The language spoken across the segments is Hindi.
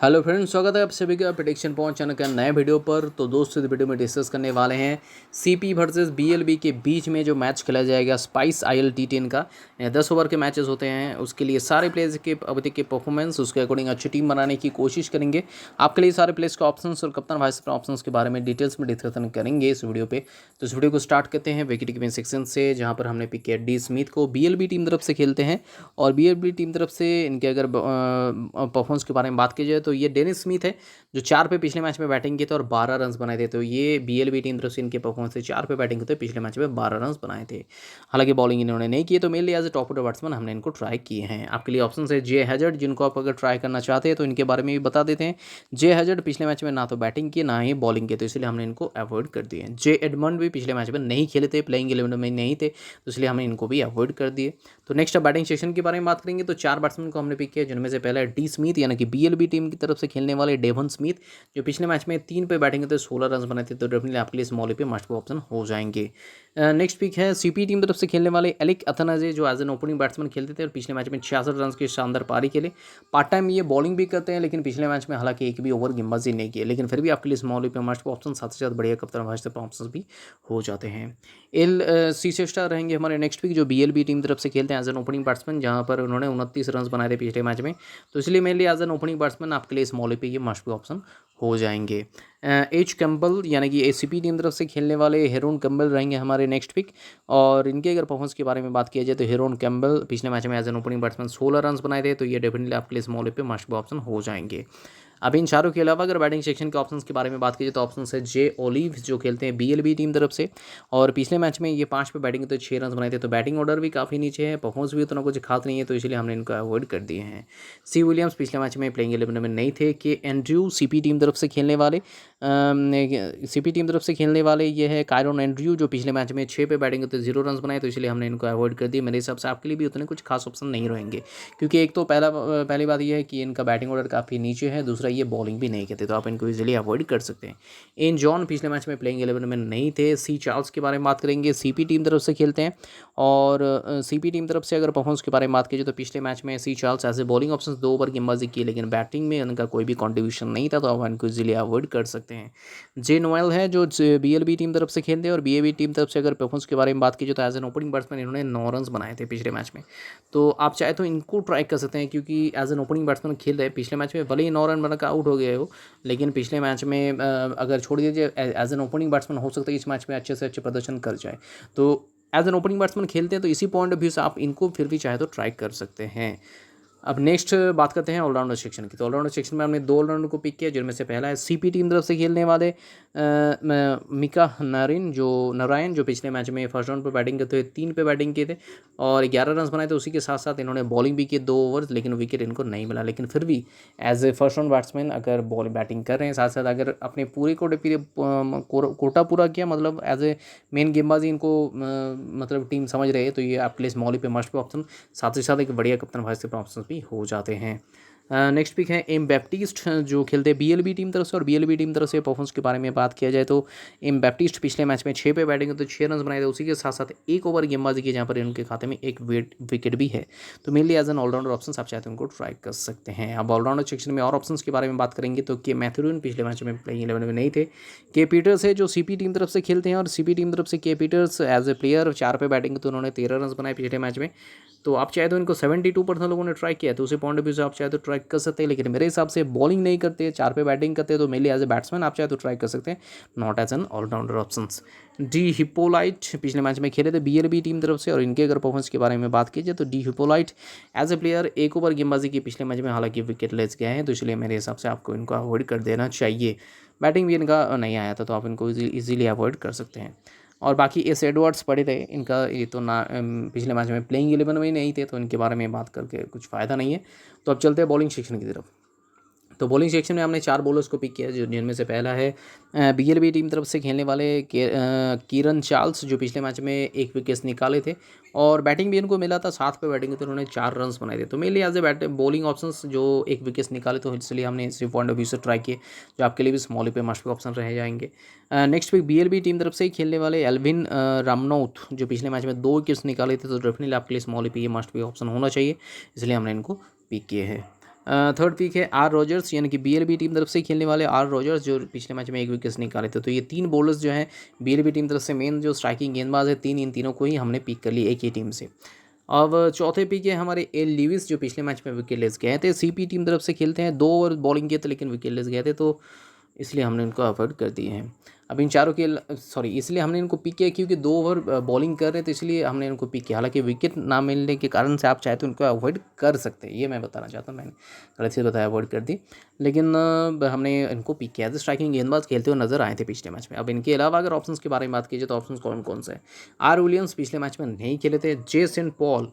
हेलो फ्रेंड्स, स्वागत है आप सभी का प्रेडिक्शन पॉइंट चैनल के नए वीडियो पर। तो दोस्तों, इस वीडियो में डिस्कस करने वाले हैं सीपी वर्सेस बीएलबी के बीच में जो मैच खेला जाएगा स्पाइस आईएल टी10 का। 10 ओवर के मैचेस होते हैं, उसके लिए सारे प्लेयर्स के अब तक के परफॉर्मेंस उसके अकॉर्डिंग अच्छी टीम बनाने की कोशिश करेंगे। आपके लिए सारे प्लेयर्स के ऑप्शंस और कप्तान वाइस कैप्टन ऑप्शंस के बारे में डिटेल्स में डिस्कशन करेंगे इस वीडियो पे। तो इस वीडियो को स्टार्ट करते हैं विकेट कीपिंग सेक्शन से, जहाँ पर हमने पिक किया डी स्मिथ को। बीएलबी टीम तरफ से खेलते हैं और बीएलबी टीम तरफ से इनके अगर परफॉर्मेंस के बारे में बात की जाए तो ये डेनिस स्मिथ है जो 4 पे पिछले मैच में बैटिंग किए थे और 12 रन बनाए थे। तो ये बीएलबी टीम तरफ से इनके परफॉर्मेंस से 4 पे बैटिंग करते पिछले मैच में 12 रन बनाए थे। हालांकि बॉलिंग इन्होंने नहीं की, तो mainly as a top order batsman हमने इनको ट्राई किए हैं। आपके लिए ऑप्शन है जे हैजर्ड, जिनको आप अगर ट्राई करना चाहते हैं तो इनके बारे में भी बता देते हैं। जे हैजर्ड पिछले मैच में ना तो बैटिंग की ना ही बॉलिंग की, तो इसलिए हमने इनको अवॉइड कर दिए। जे एडमंड भी पिछले मैच में नहीं खेले थे, प्लेइंग 11 में नहीं थे, तो इसलिए हमने इनको भी अवॉइड कर दिए। तो नेक्स्ट बैटिंग सेक्शन के बारे में बात करेंगे तो 4 बैट्समैन को हमने पिक किया, जिनमें से पहला है डी स्मिथ, यानी कि बीएलबी टीम की तरफ से खेलने वाले डेवन स्मिथ, जो पिछले मैच में 3 पे बैटिंग करते 16 रन बनाए थे। तो डेफिनेटली आपके लिए स्मॉल पे मस्ट ऑप्शन हो जाएंगे। नेक्स्ट पिक है सीपी टीम तरफ से खेलने वाले एलिक अथनाजे, जो एज एन ओपनिंग बैट्समैन खेलते थे और पिछले मैच में 66 रन की शानदार पारी खेले। पार्ट टाइम ये बॉलिंग भी करते हैं, लेकिन पिछले मैच में हालांकि एक भी ओवर गेंदबाजी नहीं किए, लेकिन फिर भी आपके लिए स्मॉल पे मस्ट ऑप्शन, साथ ही साथ बढ़िया कप्तान वाइस ऑप्शन भी हो जाते हैं। एल सी सेस्टा रहेंगे हमारे नेक्स्ट पिक, जो बीएलबी टीम तरफ से खेलते हैं एज एन ओपनिंग बैट्समैन, जहां पर उन्होंने 29 रन बनाए थे पिछले मैच में। तो इसलिए mainly as an opening batsman आपके लिए स्मॉल पे ये मस्ट ऑप्शन हो जाएंगे। एच कैम्पबल, यानी कि एसीपी टीम तरफ से खेलने वाले हेरोन कैम्पबल रहेंगे हमारे नेक्स्ट पिक। और इनके अगर परफॉर्मेंस के बारे में बात किया जाए तो हेरोन कैम्पबल पिछले मैच में as an opening batsman 16 run बनाए थे। तो ये डेफिनेटली आपके लिए स्मॉल पे मस्ट ऑप्शन हो जाएंगे। अब इन चारों के अलावा अगर बैटिंग सेक्शन के ऑप्शंस के बारे में बात कीजिए तो ऑप्शन है जे ओलिव, जो खेलते हैं बीएलबी टीम तरफ से, और पिछले मैच में ये 5 पे बैटिंग तो 6 रन बनाए थे। तो बैटिंग ऑर्डर भी काफ़ी नीचे है, परफॉर्मेंस भी उतना कुछ खास नहीं है, तो इसलिए हमने इनको अवॉइड कर दिए हैं। सी विलियम्स पिछले मैच में प्लेइंग 11 में नहीं थे। के एंड्रयू सीपी टीम तरफ से खेलने वाले सीपी टीम तरफ से खेलने वाले ये है कायरन एंड्रयू, जो पिछले मैच में 6 पे बैटिंग करते 0 रन बनाए। तो इसलिए हमने इनको अवॉइड कर दिया। मेरे हिसाब से आपके लिए भी उतने कुछ खास ऑप्शन नहीं रहेंगे, क्योंकि एक तो पहली बात यह है कि इनका बैटिंग ऑर्डर काफ़ी नीचे है, दूसरा ये बॉलिंग भी नहीं करते, तो आप इनको इजीली अवॉइड कर सकते हैं। इन जॉन पिछले मैच में प्लेइंग 11 में नहीं थे। सी चार्ल्स के बारे में बात करेंगे, सीपी टीम तरफ से खेलते हैं। और सीपी टीम तरफ से अगर परफॉर्मेंस के बारे में बात कीजिए तो पिछले मैच में सी चार्ल्स ऐसे बॉलिंग ऑप्शन 2 ओवर गेंदबाजी की, लेकिन बैटिंग में उनका कोई भी कॉन्ट्रीब्यूशन नहीं था, तो आप इनको इजीली अवॉइड कर सकते हैं। जे नोएल है, जो बीएलबी टीम तरफ से खेलते हैं, और बीएबी टीम तरफ से अगर परफॉर्मेंस के बारे में बात कीजिए तो एज एन ओपनिंग बैट्समैन इन्होंने 9 रन बनाए थे पिछले मैच में। तो आप चाहे तो इनको ट्राई कर सकते हैं, क्योंकि एज एन ओपनिंग बैट्समैन खेल रहे हैं। पिछले मैच में भले ही 9 रन बनाकर आउट हो गए हो, लेकिन पिछले मैच में अगर छोड़ दीजिए एज एन ओपनिंग बैट्समैन, हो सकता है इस मैच में अच्छे से अच्छे प्रदर्शन कर जाए। तो एज एन ओपनिंग बैट्समैन खेलते हैं, तो इसी पॉइंट ऑफ व्यू से आप इनको फिर भी चाहे तो ट्राई कर सकते हैं। अब नेक्स्ट बात करते हैं ऑलराउंडर सेक्शन की। तो ऑलराउंडर सेक्शन में हमने 2 ऑलराउंडर को पिक किया, जिनमें से पहला है सीपी टीम तरफ से खेलने वाले मिका नारायण, जो पिछले मैच में फर्स्ट राउंड पर बैटिंग करते हुए 3 पे बैटिंग किए थे और 11 रन बनाए थे। उसी के साथ साथ इन्होंने बॉलिंग भी की 2 ओवर्स, लेकिन विकेट इनको नहीं मिला। लेकिन फिर भी as a first round batsman अगर बैटिंग कर रहे हैं, साथ साथ अगर अपने पूरे कोटा पूरा किया, मतलब एज ए मेन गेंदबाजी इनको मतलब टीम समझ रहे हैं, तो ये आपके लिए स्मॉली पे मस्ट ऑप्शन, साथ ही साथ एक बढ़िया कप्तान वाइस कैप्टन ऑप्शन भी हो जाते हैं। नेक्स्ट पिक है एम बैप्टिस्ट, जो खेलते हैं बीएलबी टीम तरफ से, और बीएलबी टीम तरफ से परफॉर्मेंस के बारे में बात किया जाए तो एम बैप्टिस्ट पिछले मैच में 6 पे बैटिंग तो 6 रन बनाए थे। उसी के साथ साथ 1 ओवर गेंदबाजी की, जहाँ पर इनके खाते में 1 विकेट भी है। तो mainly as an allrounder option आप चाहते हैं उनको ट्राई कर सकते हैं। अब ऑलराउंडर सेक्शन में और ऑप्शन के बारे में बात करेंगे तो के मैथ्यूरियन पिछले मैच में प्लेइंग 11 में नहीं थे। के पीटर्स है, जो सीपी टीम तरफ से खेलते हैं, और सीपी टीम तरफ से के पीटर्स एज ए प्लेयर 4 पे बैटिंग तो उन्होंने 13 रन बनाए पिछले मैच में। तो आप चाहे तो इनको 72% लोगों ने ट्राई किया, तो उसी पॉइंट ऑफ व्यू से आप चाहे तो ट्राई कर सकते हैं। लेकिन मेरे हिसाब से बॉलिंग नहीं करते, 4 पे बैटिंग करते, तो मेनली एज ए बैट्समैन आप चाहे तो ट्राई कर सकते हैं, not as an all-rounder options. डी हिपोलाइट पिछले मैच में खेले थे बीएलबी टीम तरफ से, और इनके अगर परफॉर्मेंस के बारे में बात कीजिए तो डी हिपोलाइट एज ए प्लेयर 1 ओवर गेंदबाजी की पिछले मैच में, हालांकि विकेट लेस गए हैं, तो इसलिए मेरे हिसाब से आपको इनको अवॉइड कर देना चाहिए। बैटिंग भी इनका नहीं आया था, तो आप इनको ईजिली अवॉइड कर सकते हैं। और बाकी एस एडवर्ड्स पड़े थे, इनका ये तो ना पिछले मैच में प्लेइंग 11 में ही नहीं थे, तो इनके बारे में बात करके कुछ फ़ायदा नहीं है। तो अब चलते हैं बॉलिंग सेक्शन की तरफ। तो बॉलिंग सेक्शन में हमने 4 बॉलर्स को पिक किया, जिनमें से पहला है बीएलबी टीम तरफ से खेलने वाले कीरन चार्ल्स, जो पिछले मैच में 1 विकेट निकाले थे और बैटिंग भी इनको मिला था। 7 पे बैटिंग तो उन्होंने 4 रन बनाए थे। तो mainly as a bowling options जो 1 विकेट निकाले, तो इसलिए हमने इसी पॉइंट ऑफ व्यू से ट्राई किए, जो आपके लिए भी स्मॉल पे मस्ट ऑप्शन रह जाएंगे। नेक्स्ट पिक बीएलबी टीम तरफ से ही खेलने वाले एल्विन रामनौत, जो पिछले मैच में 2 विकेट्स निकाले थे, तो डेफिनेटली आपके लिए स्मॉल पे ये मस्ट भी ऑप्शन होना चाहिए, इसलिए हमने इनको पिक किए हैं। थर्ड पिक है आर रॉजर्स, यानी कि बीएलबी टीम तरफ से खेलने वाले आर रॉजर्स, जो पिछले मैच में 1 विकेट निकाले थे। तो ये 3 बॉलर्स जो हैं बीएलबी टीम तरफ से मेन जो स्ट्राइकिंग गेंदबाज है, इन तीनों को ही हमने पिक कर ली एक ही टीम से। अब चौथे पिक है हमारे एल लीविस, जो पिछले मैच में विकेटलेस गए थे। सीपी टीम तरफ से खेलते हैं, 2 ओवर बॉलिंग किए थे लेकिन विकेटलेस गए थे, तो इसलिए हमने उनको अवॉइड कर दिए हैं। अब इन चारों के इसलिए हमने इनको पिक किया क्योंकि 2 ओवर बॉलिंग कर रहे थे, इसलिए हमने इनको पिक किया। हालांकि विकेट ना मिलने के कारण से आप चाहे तो उनको अवॉइड कर सकते हैं, ये मैं बताना चाहता हूँ, मैंने गलत से बताया, अवॉइड कर दी, लेकिन हमने इनको पिक किया। स्ट्राइकिंग गेंदबाज खेलते हुए नजर आए थे पिछले मैच में। अब इनके अलावा अगर ऑप्शंस के बारे में बात की जाए तो ऑप्शंस कौन कौन से हैं। आर विलियम्स पिछले मैच में नहीं खेले थे। जे सेंट पॉल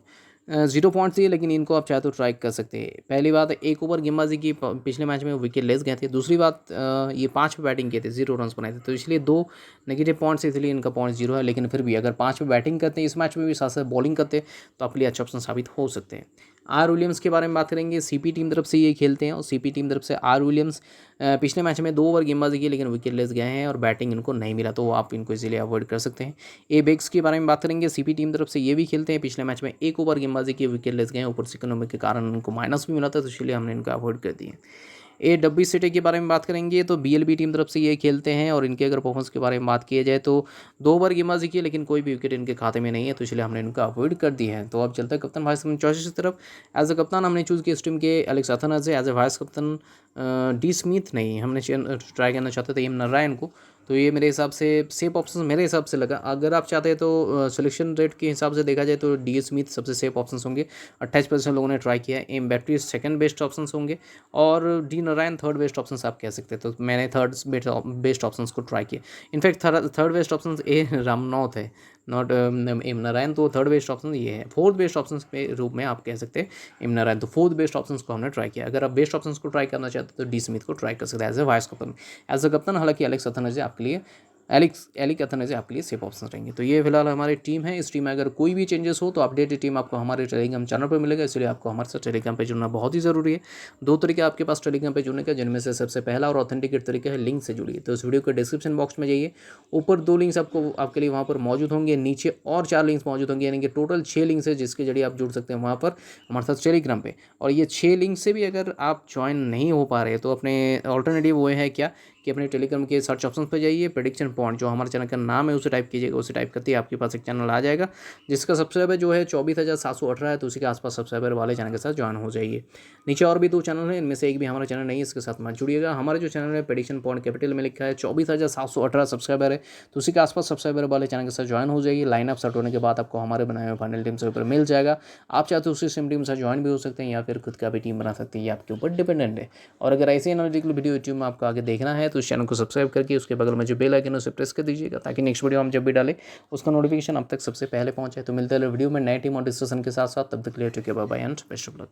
0 पॉइंट्स दिए, लेकिन इनको आप चाहे तो ट्राई कर सकते हैं। पहली बात, 1 ओवर गेंदबाजी की, पिछले मैच में विकेट लेस गए थे। दूसरी बात, ये 5 पे बैटिंग किए थे, 0 रन बनाए थे, तो इसलिए 2 नेगेटिव पॉइंट्स, इसलिए इनका पॉइंट 0 है। लेकिन फिर भी अगर 5 पे बैटिंग करते हैं इस मैच में भी, साथ साथ बॉलिंग करते हैं, तो आपके लिए अच्छा ऑप्शन साबित हो सकते हैं। आर विलियम्स के बारे में बात करेंगे, सीपी टीम तरफ से ये खेलते हैं, और सीपी टीम तरफ से आर विलियम्स पिछले मैच में 2 ओवर गेंदबाजी की लेकिन विकेट लेस गए हैं और बैटिंग इनको नहीं मिला, तो आप इनको इजीलिए अवॉइड कर सकते हैं। ए बेग्स के बारे में बात करेंगे, सीपी टीम तरफ से ये भी खेलते हैं। पिछले मैच में 1 ओवर गेंदबाजी की विकेट लेस गए हैं, ऊपर से इकोनॉमी के कारण उनको माइनस भी मिला था, तो इसलिए हमने इनको अवॉइड कर दिए। ए डब्बी सिटी के बारे में बात करेंगे तो बीएलबी टीम तरफ से ये खेलते हैं, और इनके अगर परफॉर्मेंस के बारे में बात की जाए तो 2 ओवर गेंदबाजी की लेकिन कोई भी विकेट इनके खाते में नहीं है, तो इसलिए हमने इनको अवॉइड कर दी है। तो अब चलते हैं कप्तान वाइस कैप्टन चॉइसेस की तरफ। एज अ कप्तान हमने चूज़ किया इस टीम के Alex Athanaze, as a vice captain D Smith नहीं, हमने ट्राई करना चाहते थे एम नारायण को, तो ये मेरे हिसाब से सेफ ऑप्शन मेरे हिसाब से लगा। अगर आप चाहते हैं तो सिलेक्शन रेट के हिसाब से देखा जाए तो डी स्मिथ सबसे सेफ ऑप्शन होंगे, 28% लोगों ने ट्राई किया है। M battery second best option होंगे, और D Narayan third best option आप कह सकते हैं, तो मैंने थर्ड बेस्ट ऑप्शन को ट्राई किया। In fact third best option A Ramnath है, नॉट एम नारायण, तो थर्ड बेस्ट ऑप्शन ये है। फोर्थ बेस्ट ऑप्शन के रूप में आप कह सकते हैं एम नारायण, तो फोर्थ बेस्ट ऑप्शन को हमने ट्राई किया। अगर आप बेस्ट ऑप्शन को ट्राई करना चाहते हैं तो डी स्मिथ को ट्राई कर सकते हैं as a vice captain. As a कप्तान हालांकि एलेक्स अथानाजे आपके लिए एलिक अथानाजे आपके लिए सेफ ऑप्शन रहेंगे। तो ये फिलहाल हमारी टीम है। इस टीम में अगर कोई भी चेंजेस हो तो अपडेटेड टीम आपको हमारे टेलीग्राम चैनल पर मिलेगा, इसलिए आपको हमारे साथ टेलीग्राम पे जुड़ना बहुत ही ज़रूरी है। 2 तरीके आपके पास टेलीग्राम पे जुड़ने का, जिनमें से सबसे पहला और ऑथेंटिकेट तरीका है लिंक से जुड़िए। तो इस वीडियो के डिस्क्रिप्शन बॉक्स में जाइए, ऊपर 2 लिंक्स आपके लिए वहाँ पर मौजूद होंगे, नीचे और 4 लिंक्स मौजूद होंगे, यानी कि टोटल 6 लिंक्स है जिसके जरिए आप जुड़ सकते हैं वहाँ पर हमारे साथ टेलीग्राम पे। और ये 6 लिंक से भी अगर आप ज्वाइन नहीं हो पा रहे तो अपने ऑल्टरनेटिव वो है क्या कि अपने टेलीग्राम के सर्च ऑप्शन पर जाइए, प्रेडिक्शन पॉइंट जो हमारे चैनल का नाम है उसे टाइप कीजिएगा, उसे टाइप करते ही आपके पास एक चैनल आ जाएगा जिसका सब्सक्राइबर जो है 24,718 है, तो उसी के आसपास सब्सक्राइबर वाले चैनल के साथ ज्वाइन हो जाइए। नीचे और भी 2 चैनल हैं, इनमें से एक भी हमारा चैनल नहीं है, इसके साथ मत जुड़िएगा। हमारा जो चैनल है प्रेडिक्शन पॉइंट कैपिटल में लिखा है, 24,718 सब्सक्राइबर है, तो उसी के आसपास सब्सक्राइबर वाले चैनल के साथ ज्वाइन हो जाइए। लाइनअप सेट होने के बाद आपको हमारे बनाए हुए फाइनल टीम से ऊपर मिल जाएगा। आप चाहते हो उसी सेम टीम से ज्वाइन भी हो सकते हैं या फिर खुद का भी टीम बना सकते हैं, ये आपके ऊपर डिपेंडेंट है। और अगर ऐसे एनालिटिकल वीडियो यूट्यूब में आपको आगे देखना है तो इस चैनल को सब्सक्राइब करके उसके बगल में जो बेल आइकन है उसे प्रेस कर दीजिएगा, ताकि नेक्स्ट वीडियो हम जब भी डालें उसका नोटिफिकेशन आप तक सबसे पहले पहुंचे। तो मिलते हैं वीडियो में नए टीम और डिस्कशन के साथ साथ, तब तक के लिए take care, bye bye and best of luck.